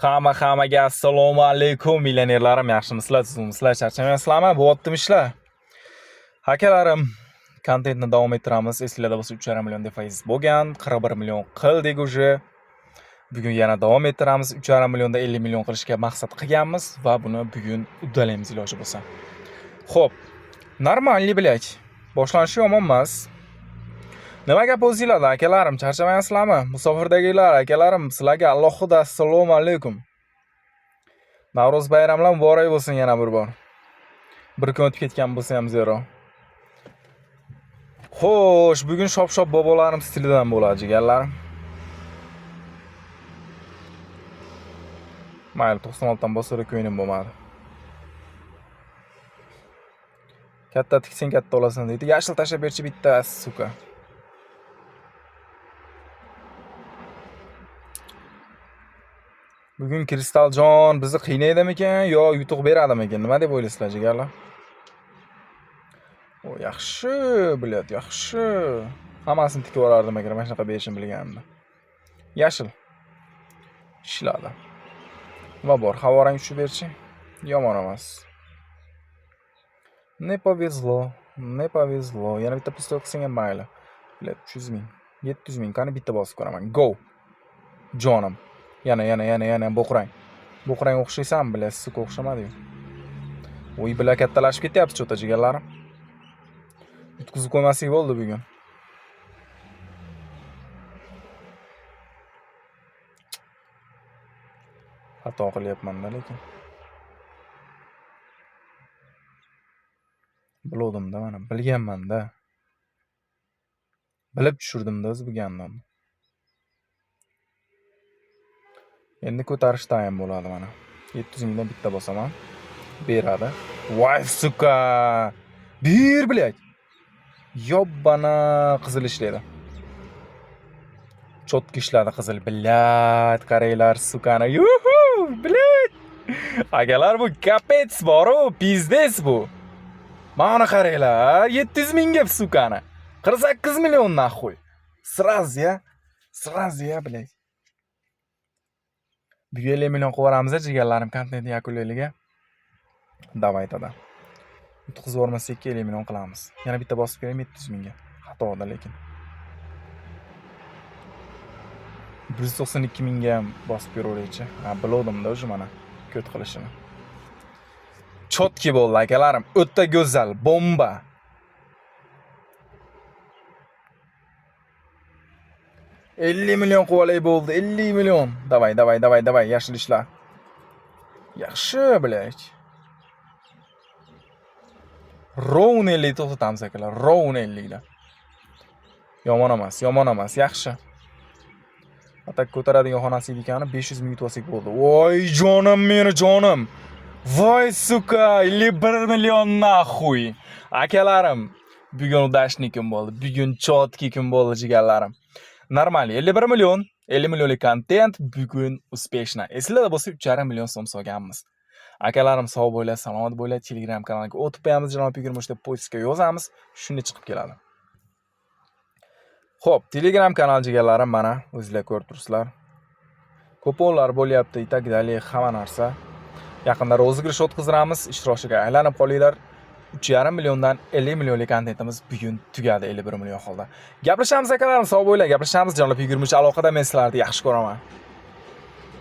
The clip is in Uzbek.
Hammaga assalomu alaykum millionerlarim, yaxshimisizlar, sizlar charchamaysizlarmi? Bo'lyaptimi ishlar? Akalarim, kontentni davom ettiramiz. Esinglarda bo'lsa 3,5 million deb faiz bo'lgan, 41 million qildik уже. Bugun yana davom ettiramiz. 3,5 millionda 50 million qilishga maqsad qilganmiz va buni bugun uddalaymiz iloji bo'lsa. Xo'p, normalni bilak. Boshlanishi yomon emas. Nima gap o'zingizlarda akalarim, charchamaysizlarmi? Musofirdagilar akalarim, sizlarga alohida assalomu alaykum. Navro'z bayramlar muborak bo'lsin yana bir bor. Bir kun o'tib ketgan bo'lsa ham zero. Xo'sh, bugun shop bobolarim stilidan bo'ladi jigarlarim. Mayli, 96 dan bosira ko'nglim bo'lmadi. Katta tiksang katta olasan deydi. Yashil tashlab berchi bitta, suka. Bugun Kristaljon bizni qiynaydimikan yo yutuq beradimikan? Nima deb o'ylaysizlar jigarlar? O yaxshi biladi, yaxshi. Hammasini tikib olardim agar mana shunaqa berishini bilganimda. Yashil. Ishladi. Va bor, havorang tushib berchi. Yomon emas. Ne повезло. Yana bitta pistol qilsang ham mayli. Biladi, 300 ming, 700 ming qani bitta bosib ko'raman. Go. Jonim. Yana bo'qrang. Bo'qrang o'xshaysan bilasiz, suq o'xshamadi-yu. O'y bilan kattalashib ketyapti cho'ta jigarlarim. Yutqizib qo'ymaslik bo'ldi bugun. Xato qilyapman-da lekin. Bildim-da mana, bilganman-da. Bilib tushirdim-da o'z bu gandan. Endi ko'tarishda ham bo'ladi mana. 700 mingdan bitta bosaman. Beradi. Voy suka! Bir bilak. Yobbana qizil ishlaydi. Chotki ishladi qizil. Billat, qaranglar sukani. Yuhu! Billat! Agalar bu kapets bor-ku, pizdes bu. Mana qaranglar, 700 mingga sukani. 48 million naxuy. Sraz ya bilak. Bugun 50 million qo'yamiz jigarlarim kontentni yakunlayliga. Davaytada. Yutqizib yormasak 50 million qilamiz. Yana bitta bosib beraymi 700 mingga. Xatoda lekin. 192 mingga ham bosib beraveraychi. Ha, bildim-da o'sha mana ko't qilishini. Chotki bo'ldi akalarim. O'ta go'zal, bomba. $50 million qo'valay bo'ldi. 50 million. Davay, yashil ishlar. Yaxshi bilak. Round 50 to'xtatamiz akalar. Round 50 da. Yomon emas, yaxshi. Atak ko'taradigan xonasi ekani 500 ming yutib olsak bo'ldi. Voy jonim meni jonim. Voy suka, 51 million naxuy. Akalarim, bugun udashni kun bo'ldi. Bugun chotki kun bo'ldi jigarlarim. Normal 51 million, 50 millionlik kontent bugun uspeshna. Esinglarda bo'lsa 3,5 million so'm solganmiz. Akalarim sog' bo'linglar, salomat bo'linglar. Telegram kanaliga o'tib qo'yamiz, janob Yigirmush deb poistga yozamiz, shunda chiqib keladi. Xo'p, Telegram kanal jigarlarim mana o'zingizlar ko'rib turibsizlar. Kuponlar bo'lyapti, itagdali hamma narsa. Yaqinda rozigrish o'tkazamiz, ishtirokchiga aylanib qolinglar. 3,5 milliondan 50 millionlik kontentimiz bugun tugadi 51 million holda. Gaplashamiz akalarim, sog' bo'linglar, gaplashamiz janob Yigirmush aloqada, men sizlarni yaxshi ko'raman.